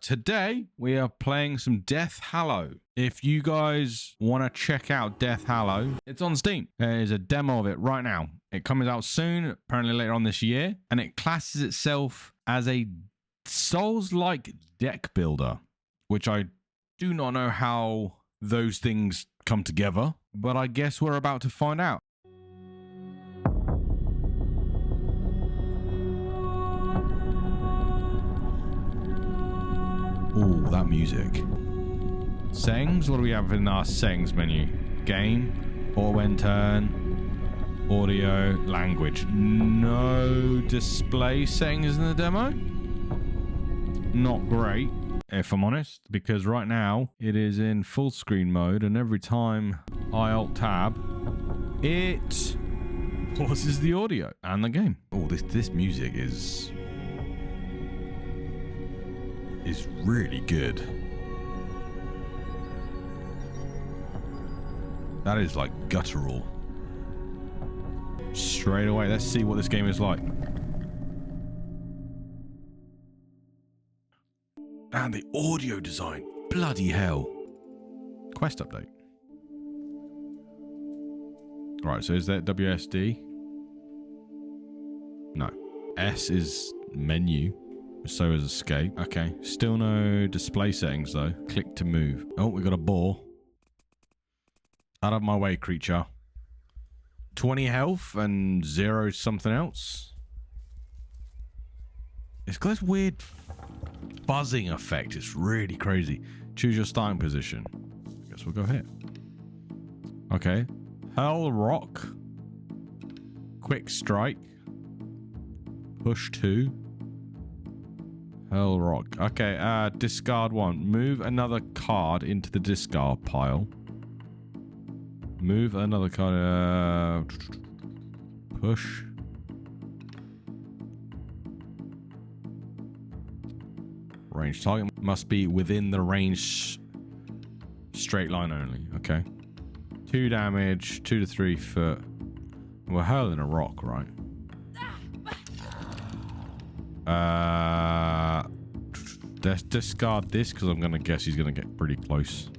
Today we are playing some Death Hallow. If you guys want to check out Death Hallow, it's on Steam. There is a demo of it right now. It comes out soon, apparently later on this year, and it classes itself as a Souls-like deck builder, which I do not know how those things come together, but I guess we're about to find out. Ooh, that music. Settings? What do we have in our settings menu? Game, auto end turn, audio, language. No display settings in the demo? Not great, if I'm honest, because right now it is in full screen mode, and every time I alt tab, it pauses the audio and the game. Oh, this music is really good. That is like guttural. Straight away, let's see what this game is like. And the audio design, bloody hell. Quest update. Right, so is that WSD? No. S is menu. So is escape. Okay. Still no display settings though. Click to move. Oh, we got a boar. Out of my way, creature. 20 health and 0 something else. It's got this weird buzzing effect. It's really crazy. Choose your starting position. Guess we'll go here. Okay. Hurl rock. Quick strike. Push 2. Hurl rock. Okay, discard 1. Move another card into the discard pile. Move another card. Push. Range. Target must be within the range. Straight line only. Okay. 2 damage. 2 to 3 foot. We're hurling a rock, right? Let's discard this because I'm going to guess he's going to get pretty close.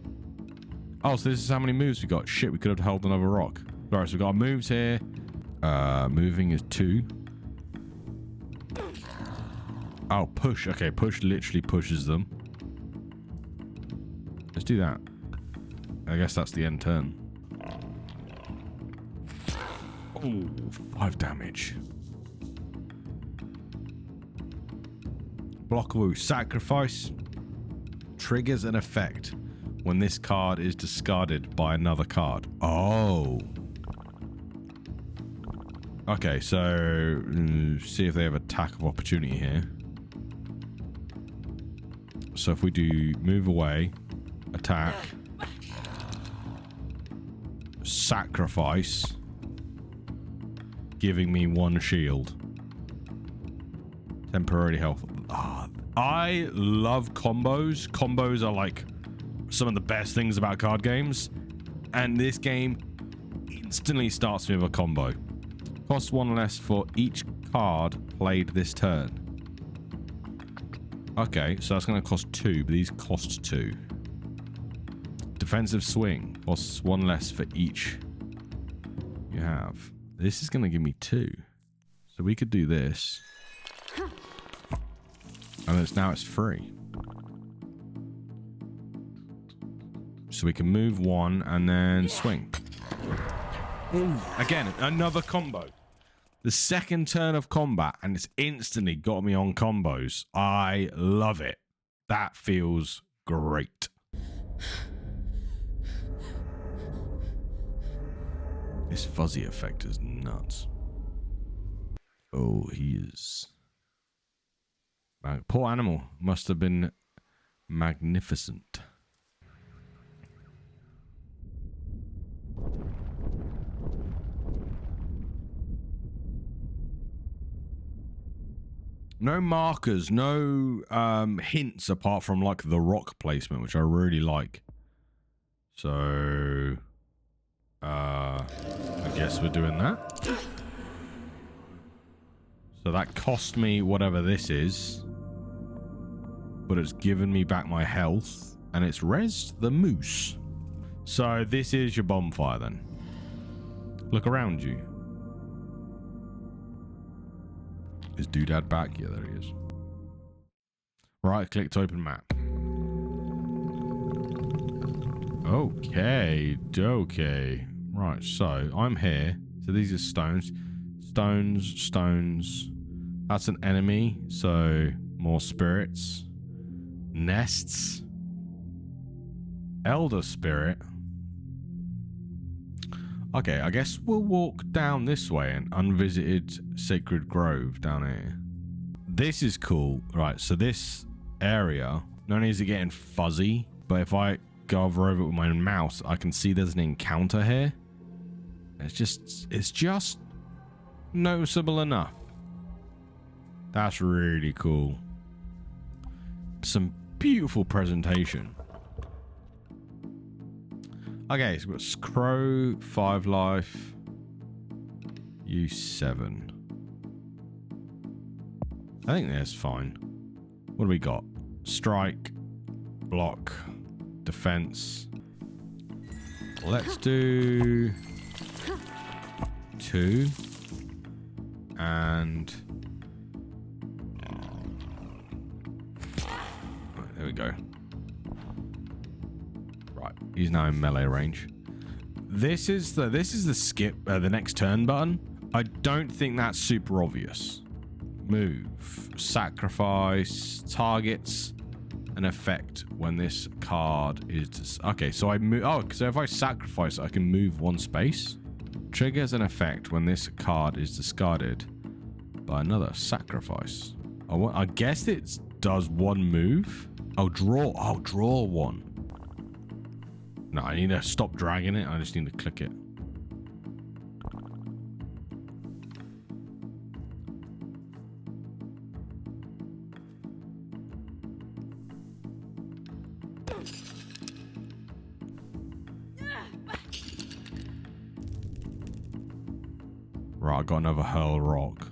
Oh, so this is how many moves we got. Shit, we could have held another rock. Alright, so we've got moves here. Moving is 2. Oh, push. Okay, push literally pushes them. Let's do that. I guess that's the end turn. Oh, 5 damage. Blockable sacrifice triggers an effect when this card is discarded by another card. Oh. Okay, so see if they have attack of opportunity here. So if we do move away, attack, sacrifice, giving me 1 shield. Temporary health. I love combos. Combos are like some of the best things about card games. And this game instantly starts me with a combo. Costs 1 less for each card played this turn. Okay, so that's going to cost 2, but these cost 2. Defensive swing costs 1 less for each you have. This is going to give me 2. So we could do this. And now it's free. So we can move 1 and then swing. Again, another combo. The second turn of combat, and it's instantly got me on combos. I love it. That feels great. This fuzzy effect is nuts. Oh, he is... Poor animal. Must have been magnificent. No markers, no hints apart from like the rock placement, which I really like. So I guess we're doing that. So that cost me whatever this is. but it's given me back my health, and it's res the moose. So this is your bonfire then. Look around you. Is Doodad back? Yeah, there he is. Right click to open map. Okay, okay. Right, so I'm here. So these are stones. Stones. That's an enemy, so more spirits. Nests. Elder spirit. Okay, I guess we'll walk down this way, an unvisited sacred grove down here. This is cool. Right, so this area, not only is it getting fuzzy, but if I go over it with my mouse, I can see there's an encounter here. It's just noticeable enough. That's really cool. Some beautiful presentation. Okay, so we've got Crow, 5 life, use 7. I think that's fine. What do we got? Strike, block, defense. Let's do 2 and right, there we go. Right, he's now in melee range. This is the skip the next turn button. I don't think that's super obvious. Move, sacrifice, targets an effect when this card is okay. So I move. Oh, so if I sacrifice, I can move 1 space. Triggers an effect when this card is discarded by another sacrifice. I guess it does 1 move. I'll draw 1. No, I need to stop dragging it. I just need to click it. Right, I got another hurl rock.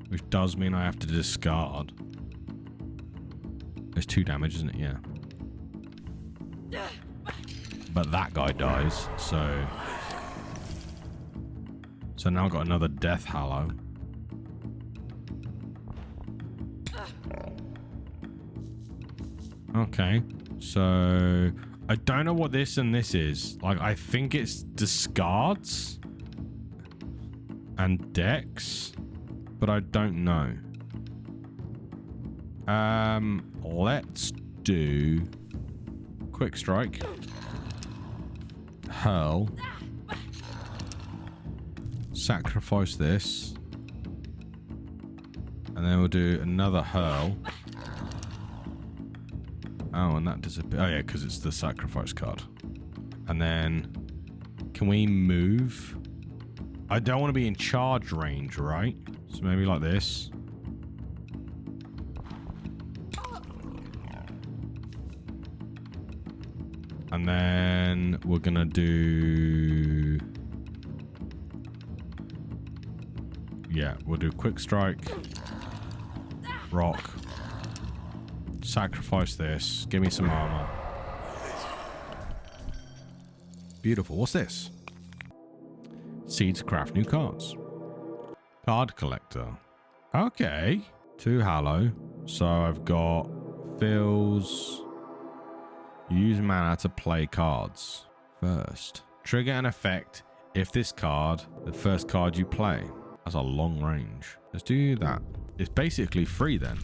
Which does mean I have to discard. There's 2 damage, isn't it? Yeah. But that guy dies, so now I've got another death hallow. Okay, so I don't know what this and this is. Like, I think it's discards and decks, but I don't know. Let's do quick strike, hurl, sacrifice this, and then we'll do another hurl. Oh, and that disappears. Oh yeah, because it's the sacrifice card. And then can we move? I don't want to be in charge range, right? So maybe like this. And then we're gonna do, yeah, we'll do quick strike, rock, sacrifice this, give me some armor. Beautiful. What's this? Seed to craft new cards. Card collector. Okay. 2 hallow. So I've got fills. Use mana to play cards. First, trigger an effect if this card, the first card you play. That's a long range. Let's do that. It's basically free then.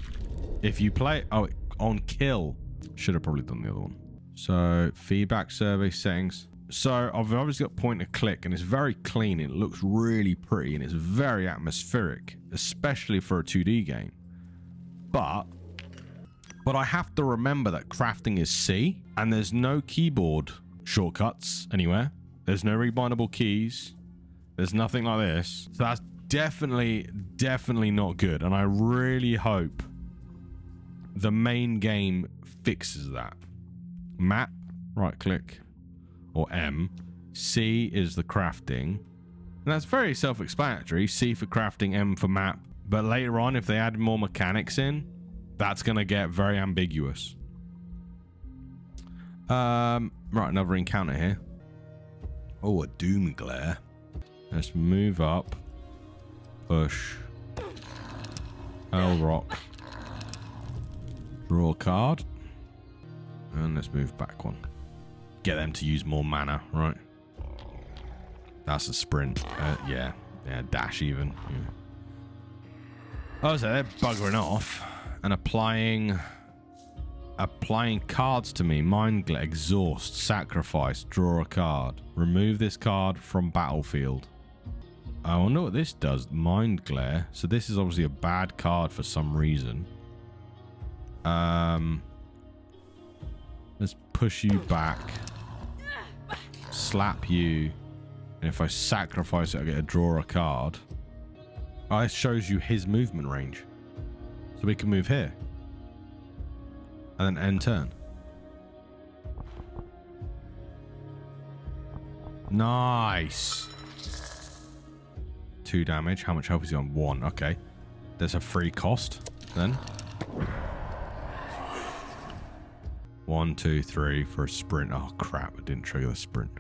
If you play, oh, on kill. Should have probably done the other one. So feedback survey settings. So I've obviously got point and click, and it's very clean. It looks really pretty, and it's very atmospheric, especially for a 2D game. But I have to remember that crafting is C, and there's no keyboard shortcuts anywhere. There's no rebindable keys. There's nothing like this. So that's definitely not good. And I really hope the main game fixes that. Map, right click, or M. C is the crafting. And that's very self-explanatory. C for crafting, M for map. But later on, if they add more mechanics in, That's going to get very ambiguous. Right, another encounter here. Oh, a doom glare. Let's move up. Push. L rock. Draw a card. And let's move back one. Get them to use more mana, right? That's a sprint. Yeah, dash even. Yeah. Oh, so they're buggering off and applying cards to me. Mind glare, exhaust, sacrifice, draw a card. Remove this card from battlefield. I wonder what this does. Mind glare. So this is obviously a bad card for some reason. Let's push you back. Slap you. And if I sacrifice it, I get to draw a card. Oh, it shows you his movement range. So we can move here. And then end turn. Nice. 2 damage. How much health is he on? 1. Okay. There's a free cost then. 1, 2, 3 for a sprint. Oh crap, I didn't trigger the sprint.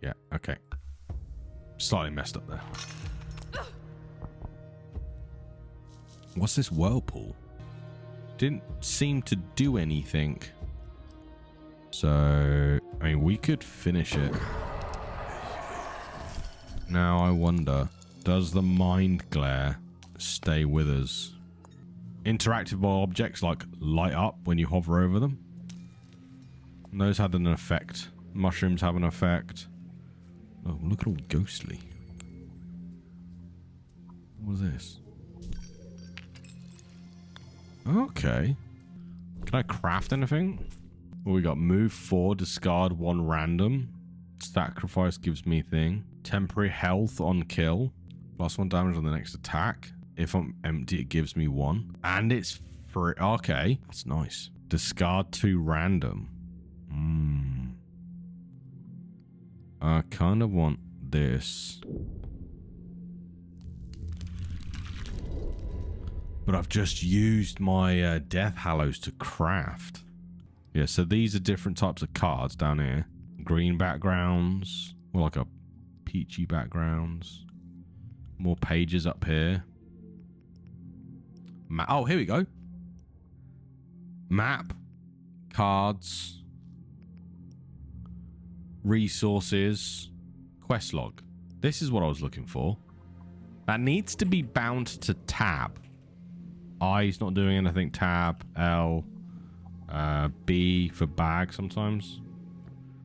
Yeah, okay. Slightly messed up there. What's this whirlpool? Didn't seem to do anything. So, I mean, we could finish it. Now I wonder, does the mind glare stay with us? Interactive objects like light up when you hover over them. And those had an effect. Mushrooms have an effect. Oh, look at all ghostly. What was this? Okay. Can I craft anything? Well, we got move 4, discard 1 random. Sacrifice gives me thing. Temporary health on kill. +1 damage on the next attack. If I'm empty, it gives me 1. And it's free. Okay. That's nice. Discard 2 random. I kind of want this. But I've just used my Death Hallows to craft. Yeah, so these are different types of cards down here. Green backgrounds. More like a peachy backgrounds. More pages up here. Oh, here we go. Map. Cards. Resources. Quest log. This is what I was looking for. That needs to be bound to tab. I's not doing anything. Tab. L. B for bag sometimes.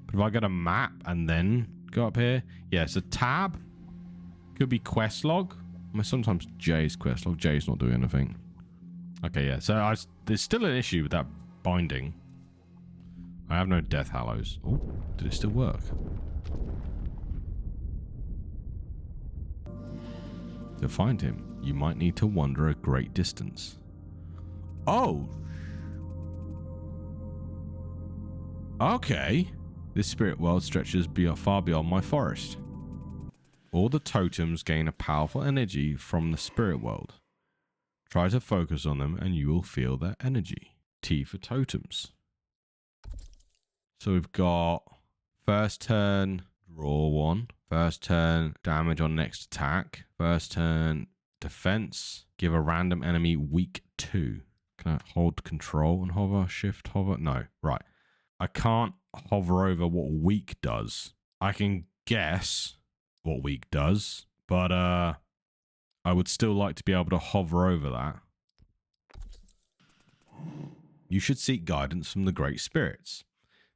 But if I go to map and then go up here. Yeah, so tab. Could be quest log. Sometimes J's quest log. J's not doing anything. Okay, yeah. So there's still an issue with that binding. I have no Death Hallows. Oh, did it still work? To find him, you might need to wander a great distance. Oh! Okay. This spirit world stretches far beyond my forest. All the totems gain a powerful energy from the spirit world. Try to focus on them and you will feel their energy. T for totems. So we've got first turn, draw 1. First turn, damage on next attack. First turn, defense. Give a random enemy weak 2. Can I hold control and hover? Shift, hover? No. Right. I can't hover over what weak does. I can guess what weak does, but I would still like to be able to hover over that. You should seek guidance from the Great Spirits.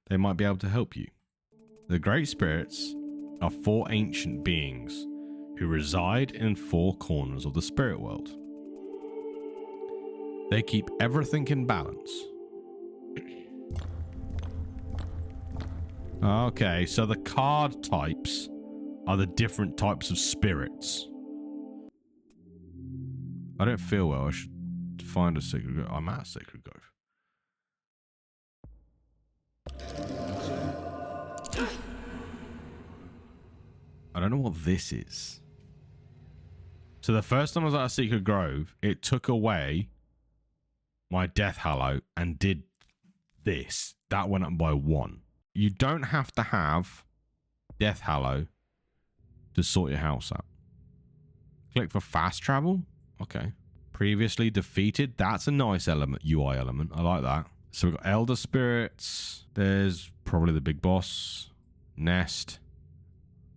They might be able to help you. The Great Spirits are 4 ancient beings who reside in 4 corners of the spirit world. They keep everything in balance. Okay, so the card types are the different types of spirits. I don't feel well. I should find a sacred grove. I'm at a sacred grove. I don't know what this is. So the first time I was at a Secret Grove, it took away my Death Hallow and did this. That went up by 1. You don't have to have Death Hallow to sort your house out. Click for fast travel. Okay. Previously defeated. That's a nice element, UI element. I like that. So we've got Elder Spirits. There's probably the big boss. Nest.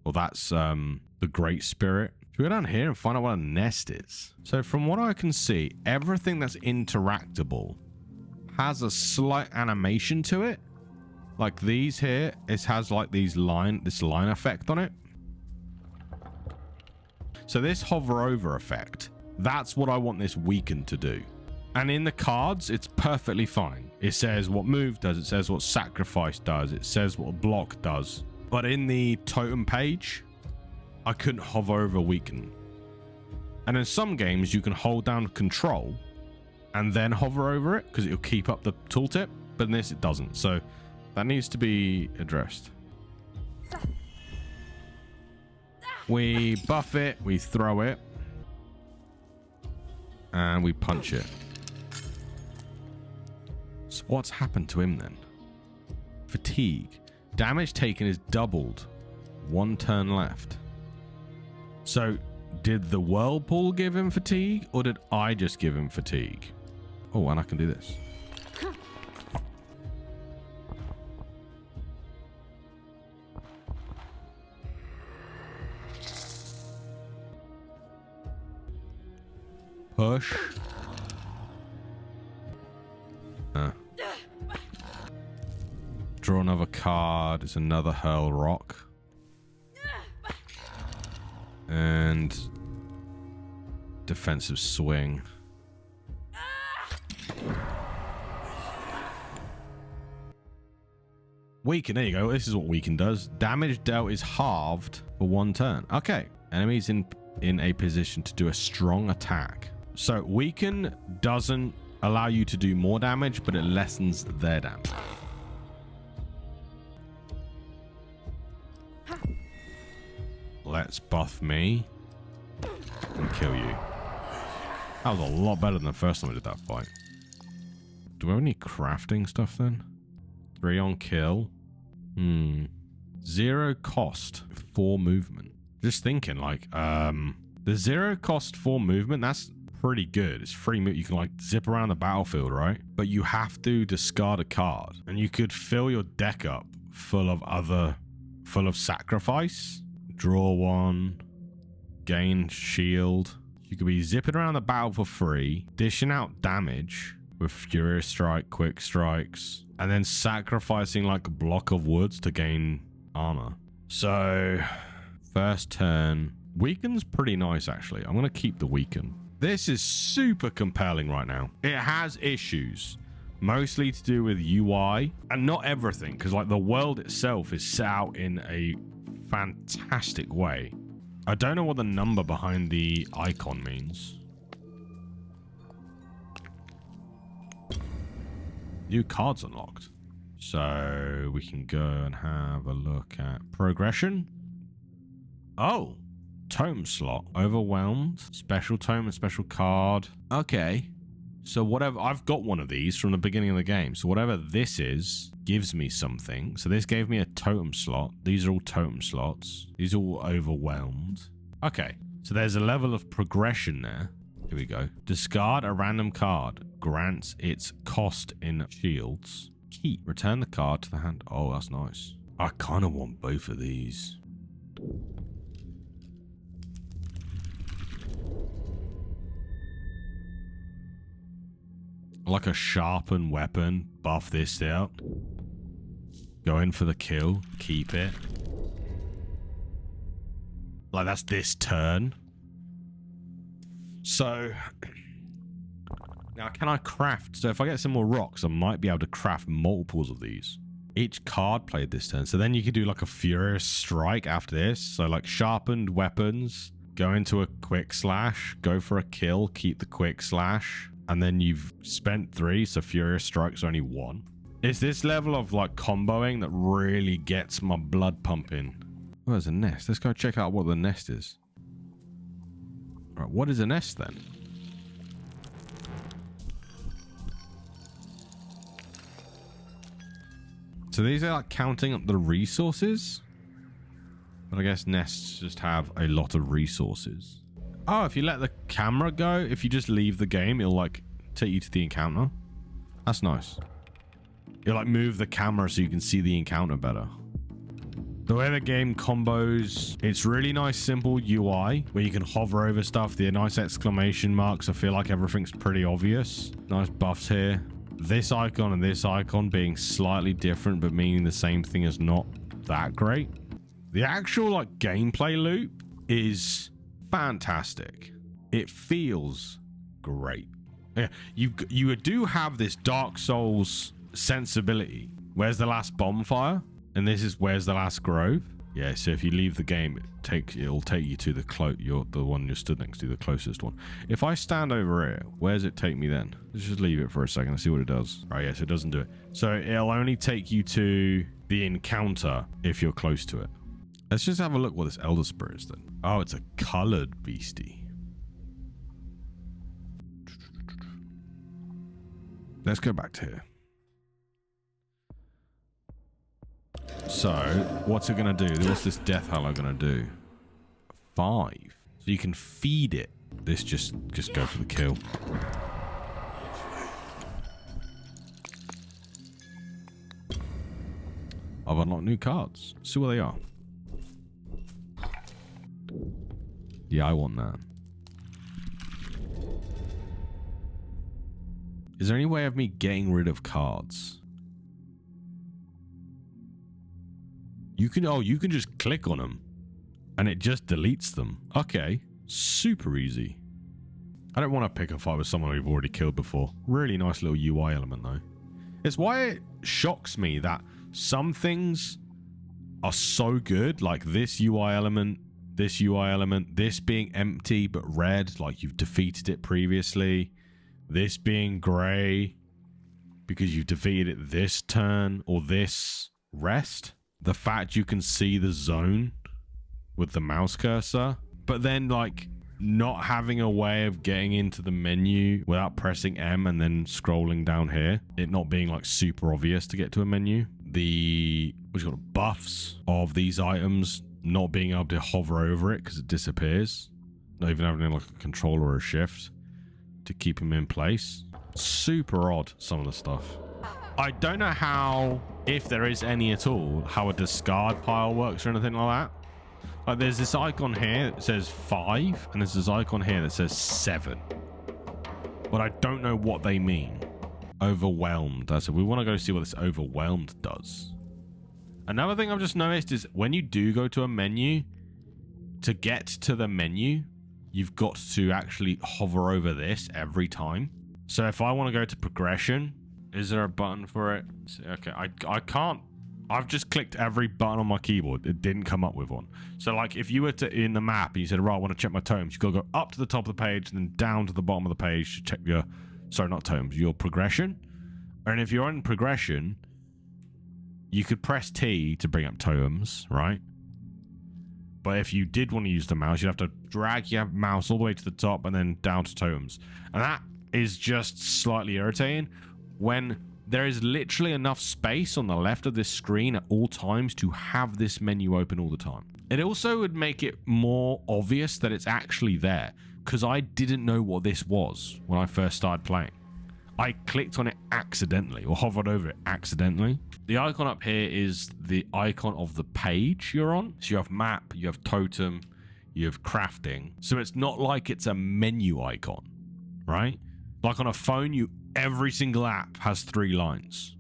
Well, that's the Great Spirit. Should we go down here and find out what a nest is? So from what I can see, everything that's interactable has a slight animation to it. Like these here, it has like this line effect on it. So this hover over effect, that's what I want this weaken to do. And in the cards, it's perfectly fine. It says what move does, it says what sacrifice does, it says what block does. But in the totem page, I couldn't hover over weaken. And in some games, you can hold down control and then hover over it because it'll keep up the tooltip. But in this, it doesn't. So that needs to be addressed. We buff it, we throw it, and we punch it. So what's happened to him then? Fatigue. Damage taken is doubled. 1 turn left. So did the whirlpool give him fatigue, or did I just give him fatigue? Oh, and I can do this. Push. Draw another card. It's another hurl rock. And defensive swing. Weaken, there you go. This is what weaken does. Damage dealt is halved for 1 turn. Okay. Enemies in a position to do a strong attack. So weaken doesn't allow you to do more damage, but it lessens their damage. Let's buff me and kill you. That was a lot better than the first time I did that fight. Do we have any crafting stuff then? 3 on kill. 0 cost, 4 movement. Just thinking like, the 0 cost 4 movement, that's pretty good. It's free move. You can like zip around the battlefield, right? But you have to discard a card, and you could fill your deck up full of sacrifice. Draw 1, gain shield. You could be zipping around the battle for free, dishing out damage with Furious Strike, Quick Strikes, and then sacrificing like a block of woods to gain armor. So first turn, weaken's pretty nice actually. I'm gonna keep the weaken. This is super compelling right now. It has issues, mostly to do with UI and not everything, because like the world itself is set out in a fantastic way. I don't know what the number behind the icon means. New cards unlocked. So we can go and have a look at progression. Oh, tome slot. Overwhelmed. Special tome and special card. Okay. So whatever, I've got one of these from the beginning of the game. So whatever this is, gives me something. So this gave me a totem slot. These are all totem slots. These are all overwhelmed. Okay. So there's a level of progression there. Here we go. Discard a random card. Grants its cost in shields. Keep. Return the card to the hand. Oh, that's nice. I kind of want both of these. Like a sharpened weapon. Buff this out. Go in for the kill. Keep it. Like that's this turn. So now can I craft? So if I get some more rocks, I might be able to craft multiples of these. Each card played this turn. So then you could do like a Furious Strike after this. So like sharpened weapons. Go into a quick slash. Go for a kill. Keep the quick slash. And then you've spent 3, so Furious Strike's only 1. It's this level of like comboing that really gets my blood pumping. Oh, there's a nest. Let's go check out what the nest is. All right, what is a nest then? So these are like counting up the resources? But I guess nests just have a lot of resources. Oh, if you let the camera go, if you just leave the game, it'll like take you to the encounter. That's nice. It'll like move the camera so you can see the encounter better. The way the game combos, it's really nice, simple UI where you can hover over stuff. The nice exclamation marks. I feel like everything's pretty obvious. Nice buffs here. This icon and this icon being slightly different, but meaning the same thing is not that great. The actual like gameplay loop is fantastic. It feels great. Yeah, you do have this Dark Souls sensibility. Where's the last bonfire? And this is where's the last grove? Yeah, so if you leave the game, it'll take you to the one you stood next to, the closest one. If I stand over here, where does it take me then? Let's just leave it for a second and see what it does. Oh yes, it doesn't do it. So it'll only take you to the encounter if you're close to it. Let's just have a look what this Elder Spirit is then. Oh, it's a colored beastie. Let's go back to here. So, what's it going to do? What's this Death Hallow going to do? 5. So you can feed it. This just go for the kill. I've unlocked new cards. See what they are. Yeah, I want that. Is there any way of me getting rid of cards? You can just click on them and it just deletes them. Okay, super easy. I don't want to pick a fight with someone we've already killed before. Really nice little UI element though. It's why it shocks me that some things are so good, like this UI element, this being empty but red, like you've defeated it previously. This being grey because you've defeated it this turn or this rest. The fact you can see the zone with the mouse cursor, but then like not having a way of getting into the menu without pressing M and then scrolling down here, it not being like super obvious to get to a menu. The buffs of these items not being able to hover over it because it disappears, not even having like a controller or a shift to keep him in place. Super odd, some of the stuff. I don't know how, if there is any at all, how a discard pile works or anything like that. Like there's this icon here that says 5 and there's this icon here that says 7. But I don't know what they mean. Overwhelmed. I said we want to go see what this overwhelmed does. Another thing I've just noticed is when you do go to a menu, to get to the menu, you've got to actually hover over this every time. So if I want to go to progression, is there a button for it? Okay, I can't. I've just clicked every button on my keyboard. It didn't come up with one. So like if you were to in the map and you said, right, I want to check my totems, you got to go up to the top of the page and then down to the bottom of the page to check your, sorry, not totems, your progression. And if you're in progression, you could press T to bring up totems, right? But if you did want to use the mouse, you'd have to drag your mouse all the way to the top and then down to totems. And that is just slightly irritating when there is literally enough space on the left of this screen at all times to have this menu open all the time. It also would make it more obvious that it's actually there, because I didn't know what this was when I first started playing. I clicked on it accidentally or hovered over it accidentally. The icon up here is the icon of the page you're on. So you have map, you have totem, you have crafting. So it's not like it's a menu icon, right? Like on a phone, every single app has 3 lines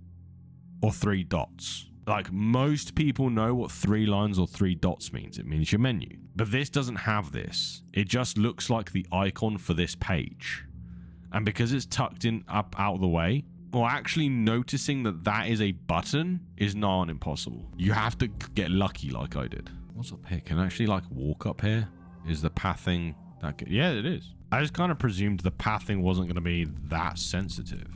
or 3 dots. Like most people know what 3 lines or 3 dots means. It means your menu. But this doesn't have this. It just looks like the icon for this page. And because it's tucked in up out of the way, or actually noticing that that is a button is not impossible. You have to get lucky like I did. What's up here? Can I actually like walk up here? Is the pathing that good? Yeah, it is. I just kind of presumed the pathing wasn't going to be that sensitive.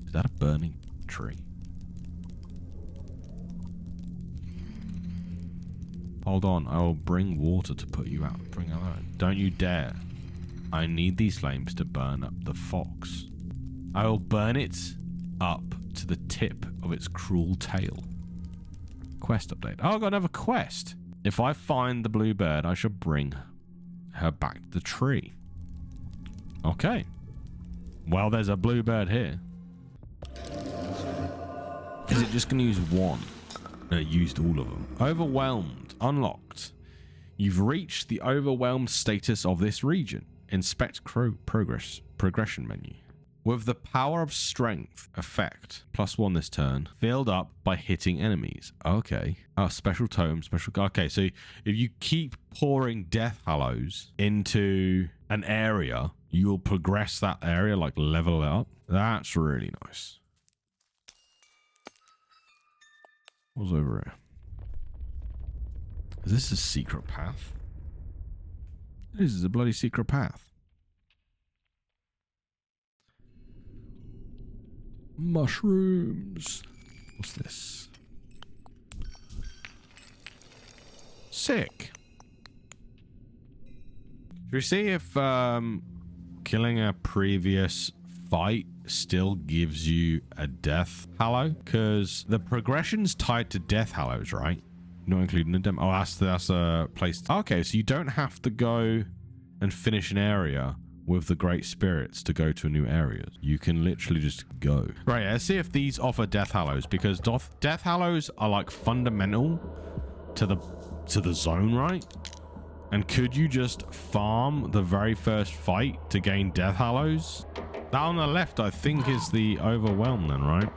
Is that a burning tree? Hold on, I will bring water to put you out. Bring her out. Don't you dare. I need these flames to burn up the fox. I will burn it up to the tip of its cruel tail. Quest update. Oh, I got another quest. If I find the blue bird, I shall bring her back to the tree. Okay. Well, there's a blue bird here. Is it just going to use one? No, it used all of them. Overwhelmed. Unlocked. You've reached the overwhelmed status of this region. Inspect progression menu. With the power of strength effect, +1 this turn, filled up by hitting enemies. Okay. Oh, special tome, special... Okay, so if you keep pouring death hallows into an area, you will progress that area, like level it up. That's really nice. What's over here? Is this a secret path? This is a bloody secret path. Mushrooms. What's this? Sick. Should we see if killing a previous fight still gives you a death hallow? Because the progression's tied to death hallows, right? Not including the demo. Oh, that's a place. Okay, so you don't have to go and finish an area with the great spirits to go to new areas. You can literally just go. Right, let's see if these offer death hallows, because death hallows are like fundamental to the zone, right? And could you just farm the very first fight to gain death hallows? That on the left, I think, is the overwhelm then, right?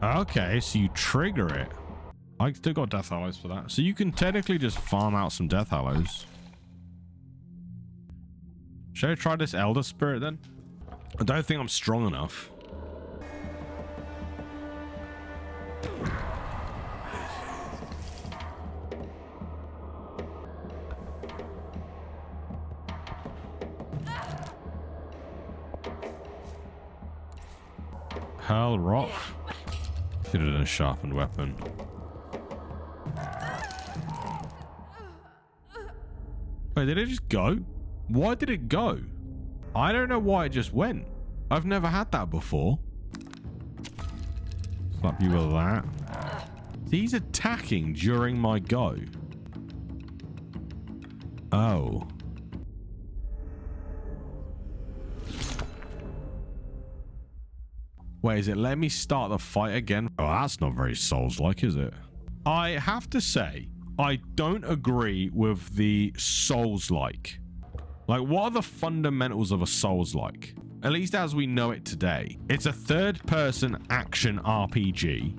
Okay, so you trigger it. I still got death hallows for that. So you can technically just farm out some death hallows. Should I try this elder spirit then? I don't think I'm strong enough. Hurl rock. Should have done a sharpened weapon. Wait, did it just go? Why did it go? I don't know why it just went. I've never had that before. Slap you with that. He's attacking during my go. Oh. Wait, is it let me start the fight again? Oh, that's not very Souls-like, is it? I have to say, I don't agree with the Souls-like. Like, what are the fundamentals of a Souls-like? At least as we know it today. It's a third-person action RPG.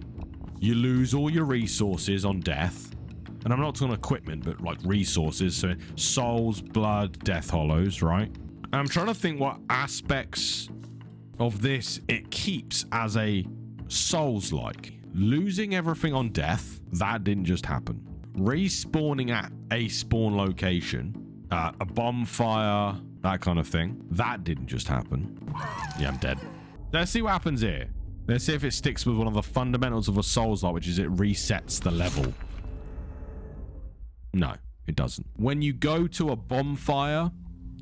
You lose all your resources on death. And I'm not talking equipment, but like resources. So souls, blood, death hollows, right? And I'm trying to think what aspects of this it keeps as a Souls-like. Losing everything on death, that didn't just happen. Respawning at a spawn location, a bonfire, that kind of thing, that didn't just happen. Yeah, I'm dead. Let's see what happens here. Let's see if it sticks with one of the fundamentals of a Souls-like, which is it resets the level. No, it doesn't. When you go to a bonfire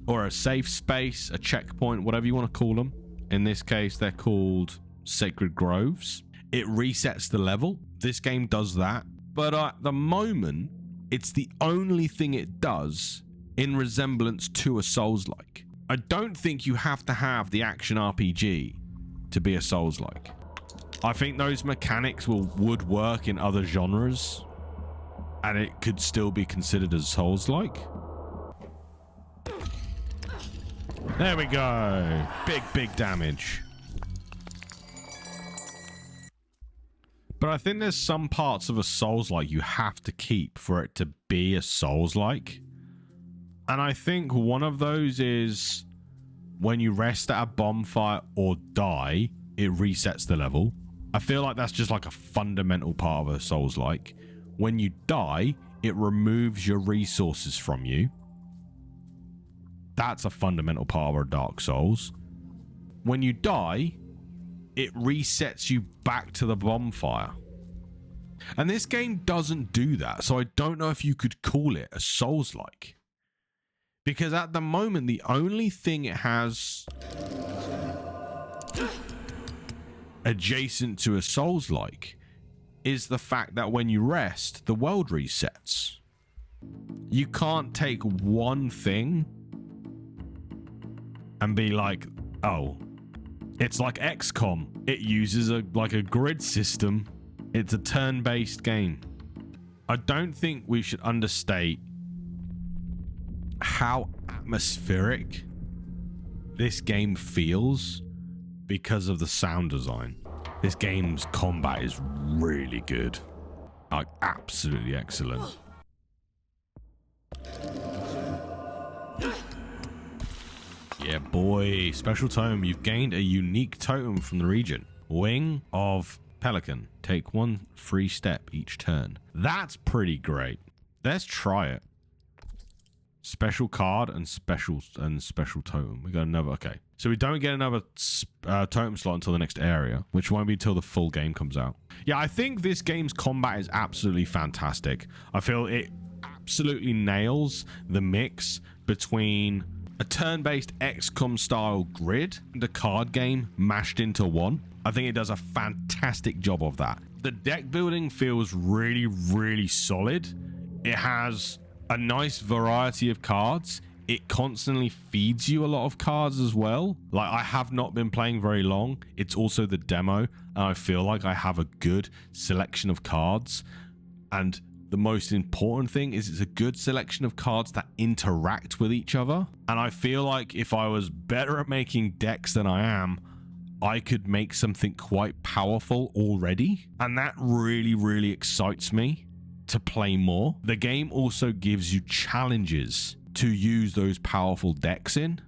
or a safe space, a checkpoint, whatever you want to call them, in this case, they're called Sacred Groves. It resets the level. This game does that. But at the moment, it's the only thing it does in resemblance to a Souls-like. I don't think you have to have the action RPG to be a Souls-like. I think those mechanics would work in other genres, and it could still be considered as Souls-like. There we go. Big damage. But I think there's some parts of a Souls-like you have to keep for it to be a Souls-like. And I think one of those is when you rest at a bonfire or die, it resets the level. I feel like that's just like a fundamental part of a Souls-like. When you die, it removes your resources from you. that's a fundamental part of a Dark Souls. When you die, it resets you back to the bonfire. And this game doesn't do that, so I don't know if you could call it a Souls-like. Because at the moment, the only thing it has adjacent to a Souls-like is the fact that when you rest, the world resets. You can't take one thing and be like, oh, it's like XCOM. It uses a grid system. It's a turn-based game. I don't think we should understate how atmospheric this game feels because of the sound design. This game's combat is really good. Like, absolutely excellent. Yeah, boy. Special totem. You've gained a unique totem from the region. Wing of Pelican. Take one free step each turn. That's pretty great. Let's try it. Special card and special totem. We got another. Okay, so we don't get another totem slot until the next area, which won't be until the full game comes out. Yeah, I think this game's combat is absolutely fantastic. I feel it absolutely nails the mix between a turn-based XCOM style grid and a card game mashed into one. I think it does a fantastic job of that. The deck building feels really, really solid. It has a nice variety of cards. It constantly feeds you a lot of cards as well. Like, I have not been playing very long. It's also the demo, and I feel like I have a good selection of cards. And the most important thing is it's a good selection of cards that interact with each other. And I feel like if I was better at making decks than I am, I could make something quite powerful already. And that really, really excites me to play more. The game also gives you challenges to use those powerful decks in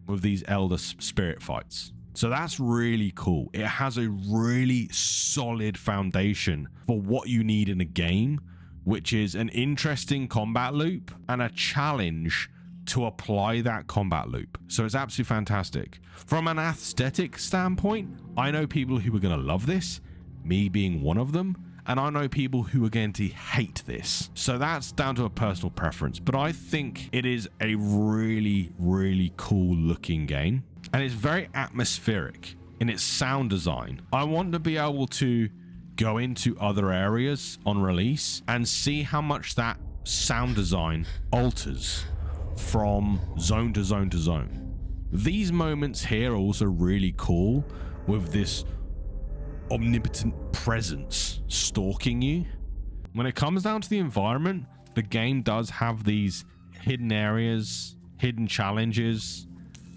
with these Elder Spirit fights. So that's really cool. It has a really solid foundation for what you need in a game, which is an interesting combat loop and a challenge to apply that combat loop. So it's absolutely fantastic. From an aesthetic standpoint, I know people who are going to love this, me being one of them, and I know people who are going to hate this. So that's down to a personal preference, but I think it is a really, really cool looking game, and it's very atmospheric in its sound design. I want to be able to go into other areas on release and see how much that sound design alters from zone to zone to zone. These moments here are also really cool with this omnipotent presence stalking you. When it comes down to the environment, the game does have these hidden areas, hidden challenges,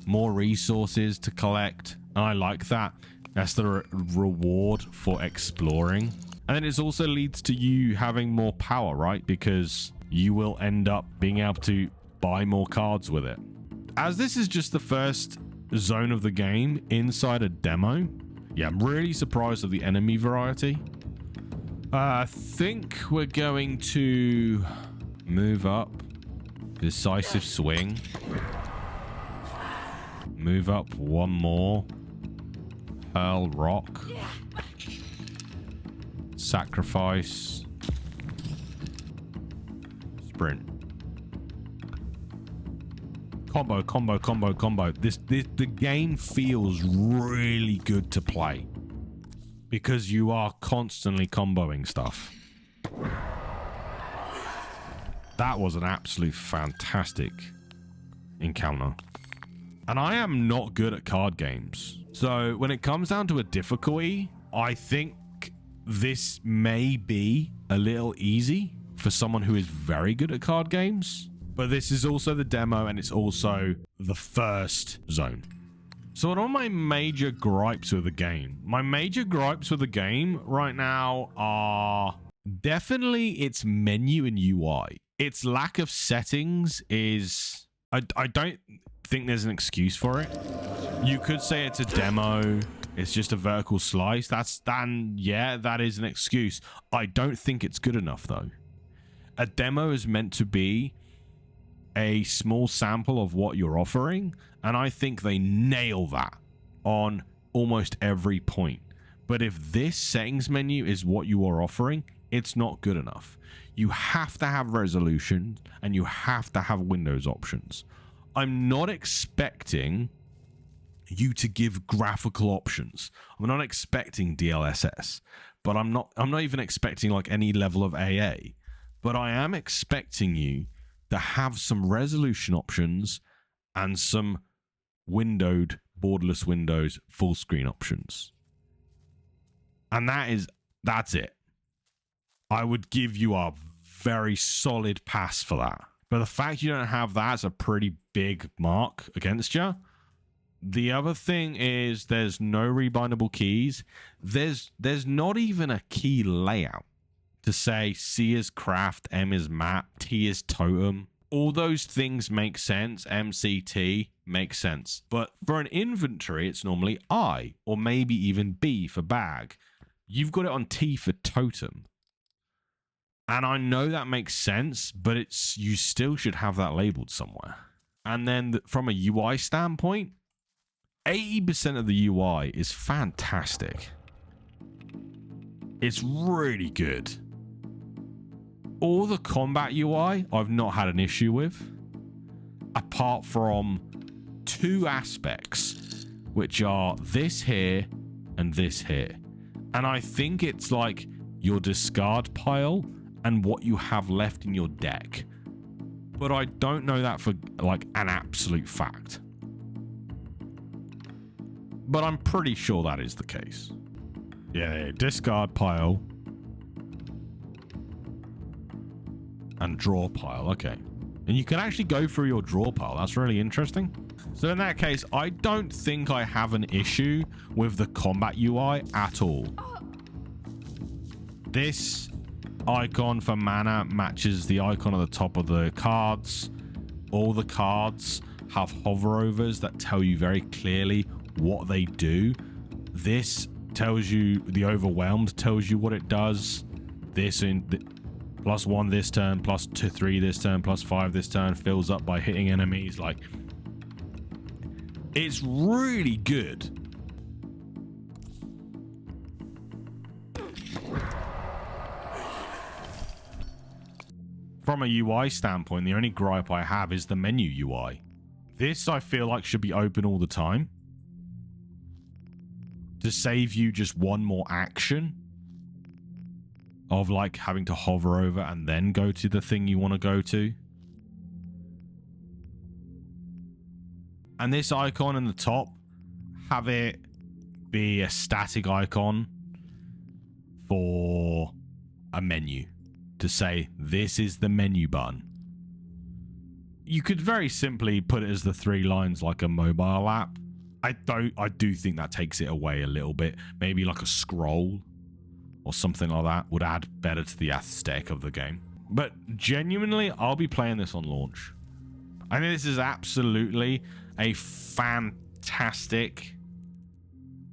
more resources to collect, and I like that. That's the reward for exploring. And then it also leads to you having more power, right? Because you will end up being able to buy more cards with it. As this is just the first zone of the game inside a demo, yeah, I'm really surprised at the enemy variety. I think we're going to move up. Decisive swing. Move up one more. Hurl rock. Sacrifice. Sprint. Combo, combo, combo, combo. The game feels really good to play because you are constantly comboing stuff. That was an absolute fantastic encounter. And I am not good at card games. So when it comes down to a difficulty, I think this may be a little easy for someone who is very good at card games. But this is also the demo, and it's also the first zone. So what are my major gripes with the game? My major gripes with the game right now are definitely its menu and UI. Its lack of settings is... I don't think there's an excuse for it. You could say it's a demo. It's just a vertical slice. Yeah, that is an excuse. I don't think it's good enough, though. A demo is meant to be a small sample of what you're offering, and I think they nail that on almost every point. But if this settings menu is what you are offering, it's not good enough. You have to have resolution and you have to have Windows options. I'm not expecting you to give graphical options. I'm not expecting DLSS, but I'm not even expecting like any level of AA. But I am expecting you to have some resolution options and some windowed, borderless windows, full screen options. And that's it. I would give you a very solid pass for that. But the fact you don't have that is a pretty big mark against you. The other thing is there's no rebindable keys. There's not even a key layout to say C is craft, M is map, T is totem. All those things make sense. MCT makes sense. But for an inventory, it's normally I, or maybe even B for bag. You've got it on T for totem. And I know that makes sense, but you still should have that labeled somewhere. And then from a UI standpoint, 80% of the UI is fantastic. It's really good. All the combat UI I've not had an issue with, apart from two aspects, which are this here and this here. And I think it's like your discard pile and what you have left in your deck. But I don't know that for like an absolute fact. But I'm pretty sure that is the case. Yeah, discard pile and draw pile. Okay. And you can actually go through your draw pile. That's really interesting. So in that case, I don't think I have an issue with the combat UI at all. This icon for mana matches the icon at the top of the cards. All the cards have hoverovers that tell you very clearly what they do. This tells you, the overwhelmed tells you what it does. This in +1 this turn, +3 this turn, +5 this turn, fills up by hitting enemies. Like, it's really good. From a UI standpoint, the only gripe I have is the menu UI. This I feel like should be open all the time to save you just one more action of like having to hover over and then go to the thing you want to go to. And this icon in the top, have it be a static icon for a menu to say this is the menu button. You could very simply put it as the 3 lines like a mobile app. I do think that takes it away a little bit. Maybe like a scroll or something like that would add better to the aesthetic of the game. But genuinely, I'll be playing this on launch. I think this is absolutely a fantastic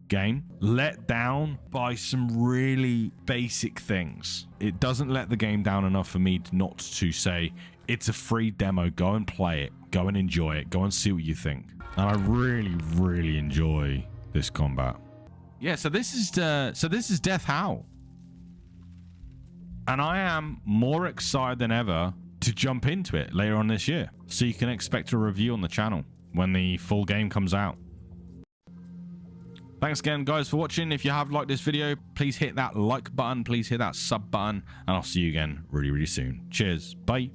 game, let down by some really basic things. It doesn't let the game down enough for me not to say it's a free demo, go and play it, go and enjoy it, go and see what you think. And I really enjoy this combat. Yeah, so this is Death Howl, and I am more excited than ever to jump into it later on this year. So you can expect a review on the channel when the full game comes out. Thanks again, guys, for watching. If you have liked this video, please hit that like button, please hit that sub button, and I'll see you again really soon. Cheers, bye.